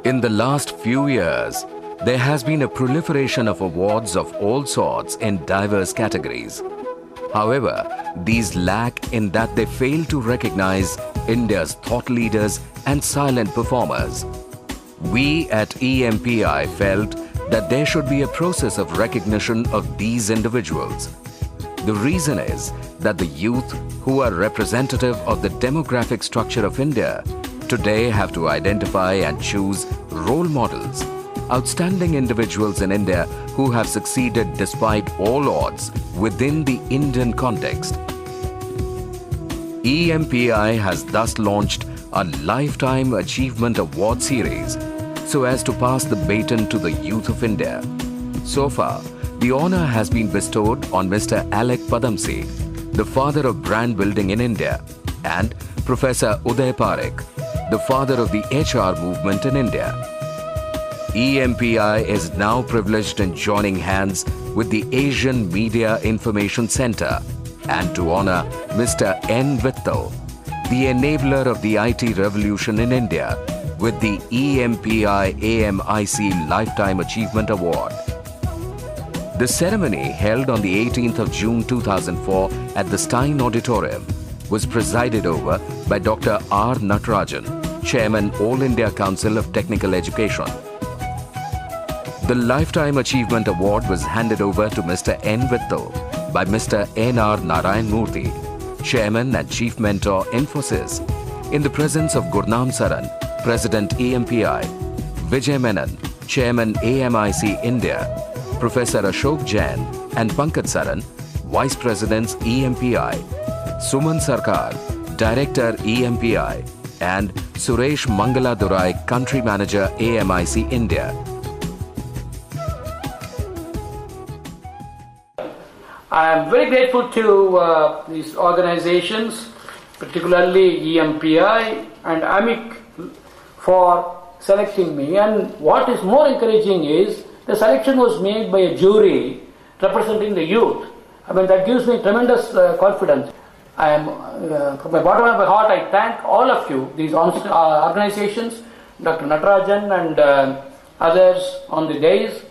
In the last few years, there has been a proliferation of awards of all sorts in diverse categories. However, these lack in that they fail to recognize India's thought leaders and silent performers. We at EMPI felt that there should be a process of recognition of these individuals. The reason is that the youth who are representative of the demographic structure of India today have to identify and choose role models, outstanding individuals in India who have succeeded despite all odds within the Indian context. EMPI has thus launched a Lifetime Achievement Award series so as to pass the baton to the youth of India. So far, the honor has been bestowed on Mr. Alec Padamsee, the father of brand building in India, and Professor Uday Parekh, the father of the HR movement in India. EMPI is now privileged in joining hands with the Asian Media Information Center and to honor Mr. N. Vittal, the enabler of the IT revolution in India, with the EMPI AMIC Lifetime Achievement Award. The ceremony, held on the 18th of June 2004 at the Stein Auditorium, was presided over by Dr. R. Natarajan, Chairman, All India Council of Technical Education. The Lifetime Achievement Award was handed over to Mr. N. Vittal by Mr. N.R. Narayan Murthy, Chairman and Chief Mentor, Infosys, in the presence of Gurnaam Saran, President EMPI, Vijay Menon, Chairman AMIC India, Professor Ashok Jain and Pankaj Saran, Vice Presidents EMPI, Suman Sarkar, Director EMPI, and Suresh Mangaladurai, Country Manager AMIC India. I am very grateful to these organizations, particularly EMPI and AMIC, for selecting me. And what is more encouraging is the selection was made by a jury representing the youth. I mean, that gives me tremendous confidence. I am, from the bottom of my heart, I thank all of you, these organizations, Dr. Natarajan and others on the days,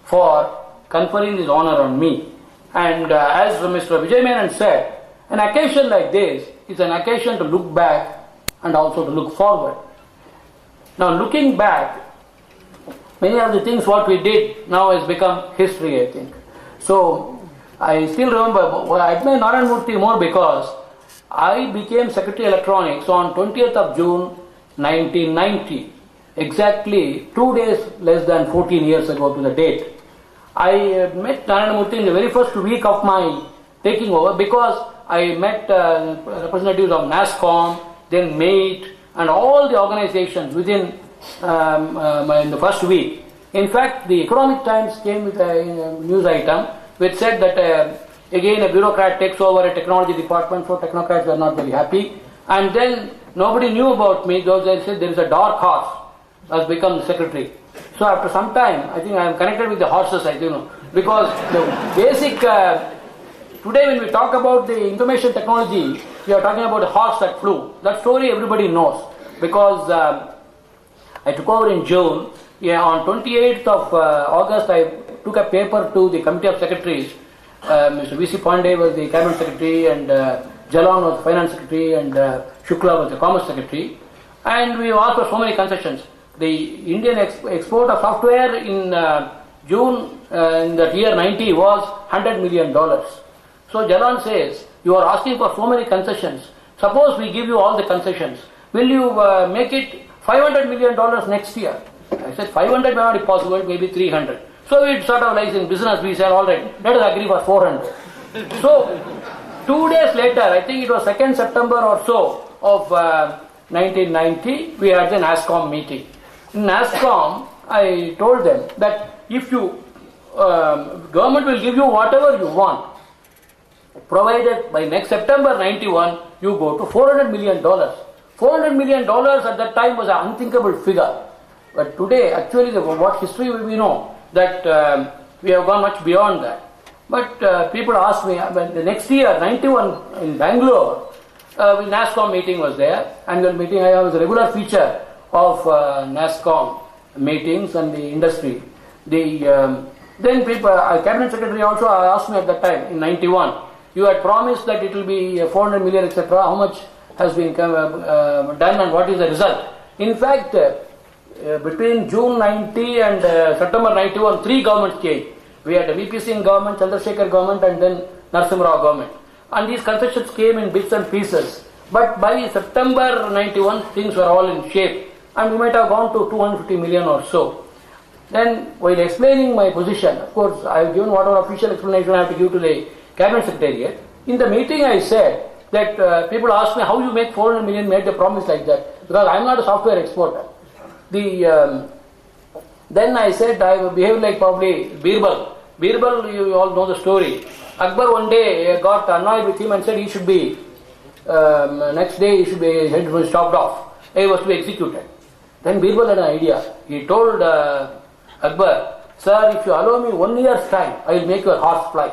for conferring this honor on me. And as Mr. Vijay Menon said, an occasion like this is an occasion to look back and also to look forward. Now, looking back, many of the things what we did now has become history, I think. So, I still remember, I admire Narayan Murthy more because I became Secretary Electronics on 20th of June 1990, exactly 2 days less than 14 years ago to the date. I met Narayan Murthy in the very first week of my taking over because I met representatives of NASSCOM, then MATE, and all the organizations within in the first week. In fact, the Economic Times came with a news item which said that again a bureaucrat takes over a technology department, so technocrats were not very happy. And then nobody knew about me, those guys said there is a dark horse has become the secretary. So after some time, I think I am connected with the horses, because the basic, today when we talk about the information technology, we are talking about a horse that flew. That story everybody knows, because I took over in June. Yeah, on 28th of August, I took a paper to the Committee of Secretaries. Mr. V.C. Pandey was the Cabinet Secretary, and Jalan was the Finance Secretary, and Shukla was the Commerce Secretary. And we asked for so many concessions. The Indian export of software in June in the year 90 was $100 million. So Jalan says, you are asking for so many concessions. Suppose we give you all the concessions. Will you make it $500 million next year? I said 500 may not be possible, maybe 300. So it sort of like in business, we said, all right, let us agree for 400. So 2 days later, I think it was 2nd September or so of 1990, we had the NASSCOM meeting. In NASSCOM, I told them that if you, government will give you whatever you want, provided by next September 91, you go to $400 million. $400 million at that time was an unthinkable figure. But today, actually, what history we know, that we have gone much beyond that. But people ask me, the next year, 91, in Bangalore, NASSCOM meeting was there, annual meeting. I was a regular feature of NASSCOM meetings and the industry. Then people, cabinet secretary also asked me at that time in 91, you had promised that it will be 400 million, etc. How much has been done and what is the result? In fact, between June 90 and September 91, 3 governments changed. We had the VP Singh government, Chandrasekhar government, and then Narasimha Rao government. And these concessions came in bits and pieces. But by September 91, things were all in shape. And we might have gone to 250 million or so. Then, while explaining my position, of course, I have given whatever official explanation I have to give to the cabinet secretariat. In the meeting, I said that people asked me how you make 400 million, made a promise like that, because I am not a software exporter. Then I said I behaved like probably Birbal. Birbal, you all know the story. Akbar one day got annoyed with him and said he should be, next day his head was chopped off. He was to be executed. Then Birbal had an idea. He told Akbar, sir, if you allow me 1 year's time, I will make your horse fly.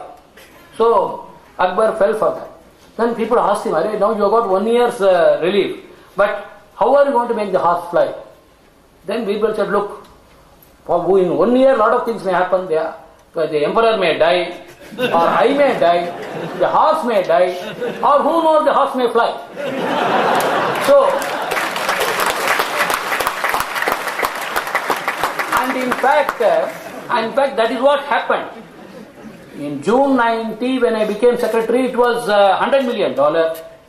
So Akbar fell for that. Then people asked him, now you have got 1 year's relief, but how are you going to make the horse fly? Then Birbal said, look, in 1 year a lot of things may happen there. The emperor may die, or I may die, the horse may die, or who knows, the horse may fly. So, and in fact that is what happened. In June 90, when I became secretary, it was $100 million.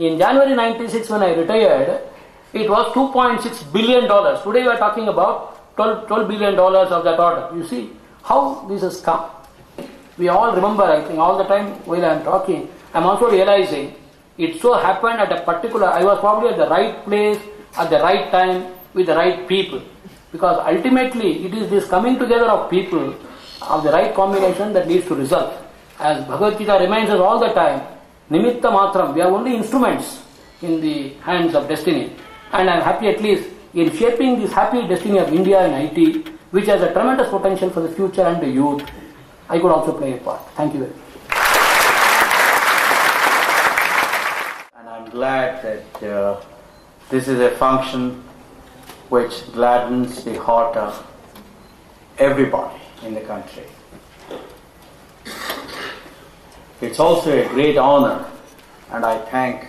In January 96, when I retired, it was $2.6 billion. Today we are talking about $12 billion of that order. You see how this has come. We all remember, I think, all the time while I am talking, I am also realizing it so happened at a particular, I was probably at the right place, at the right time, with the right people. Because ultimately, it is this coming together of people of the right combination that leads to result. As Bhagavad Gita reminds us all the time, Nimitta Matram, we are only instruments in the hands of destiny. And I am happy at least in shaping this happy destiny of India in IT, which has a tremendous potential for the future and the youth. I could also play a part. Thank you very much. And I'm glad that this is a function which gladdens the heart of everybody in the country. It's also a great honor, and I thank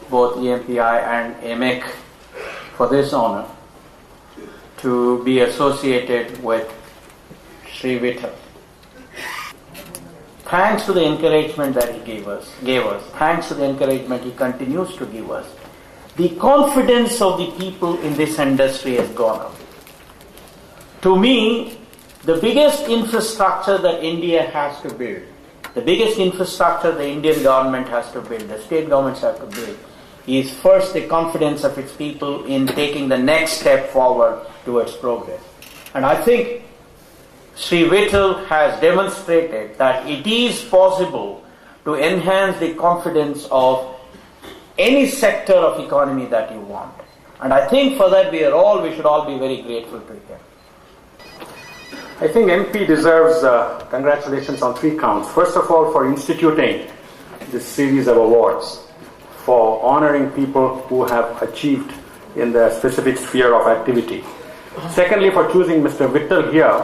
both EMPI and EMIC for this honor to be associated with Sri Vittal. Thanks to the encouragement that he gave us, thanks to the encouragement he continues to give us, the confidence of the people in this industry has gone up. To me, the biggest infrastructure that India has to build, the biggest infrastructure the Indian government has to build, the state governments have to build, is first the confidence of its people in taking the next step forward towards progress. And I think Sri Vittal has demonstrated that it is possible to enhance the confidence of any sector of economy that you want. And I think for that we should all be very grateful to him. I think MP deserves congratulations on 3 counts. First of all, for instituting this series of awards, for honoring people who have achieved in their specific sphere of activity. Secondly, for choosing Mr. Vittal here,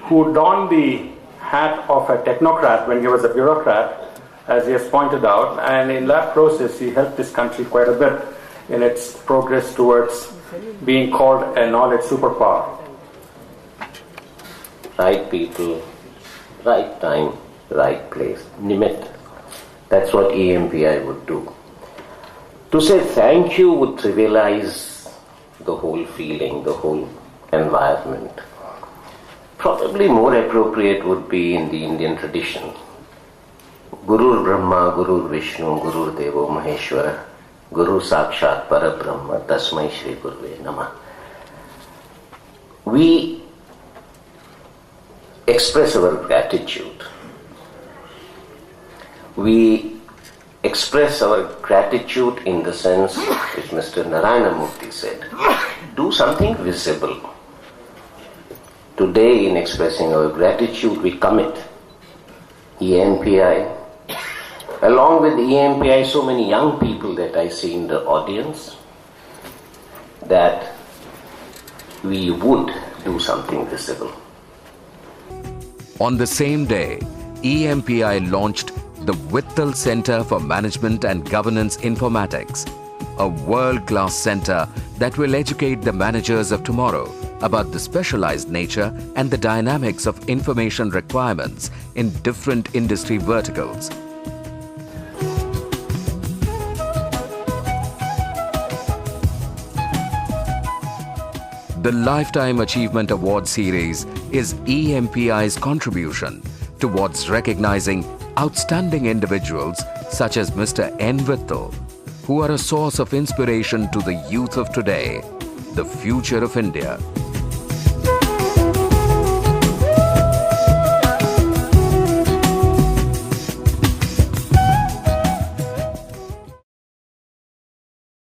who donned the hat of a technocrat when he was a bureaucrat, as he has pointed out, and in that process he helped this country quite a bit in its progress towards being called a knowledge superpower. Right people, right time, right place. Nimitta. That's what EMPI would do. To say thank you would trivialize the whole feeling, the whole environment. Probably more appropriate would be in the Indian tradition. Gurur Brahma, Gurur Vishnu, Gurur Devo Maheshwara, Guru Sakshat Parabrahma, Tasmai Shri Guruve Namah. We express our gratitude. We express our gratitude in the sense which Mr. Narayana Murthy said, do something visible. Today, in expressing our gratitude, we commit EMPI. Along with EMPI, so many young people that I see in the audience, that we would do something visible. On the same day, EMPI launched the Vittal Center for Management and Governance Informatics, a world-class center that will educate the managers of tomorrow about the specialized nature and the dynamics of information requirements in different industry verticals. The Lifetime Achievement Award Series is EMPI's contribution towards recognizing outstanding individuals such as Mr. N. Vittal, who are a source of inspiration to the youth of today, the future of India.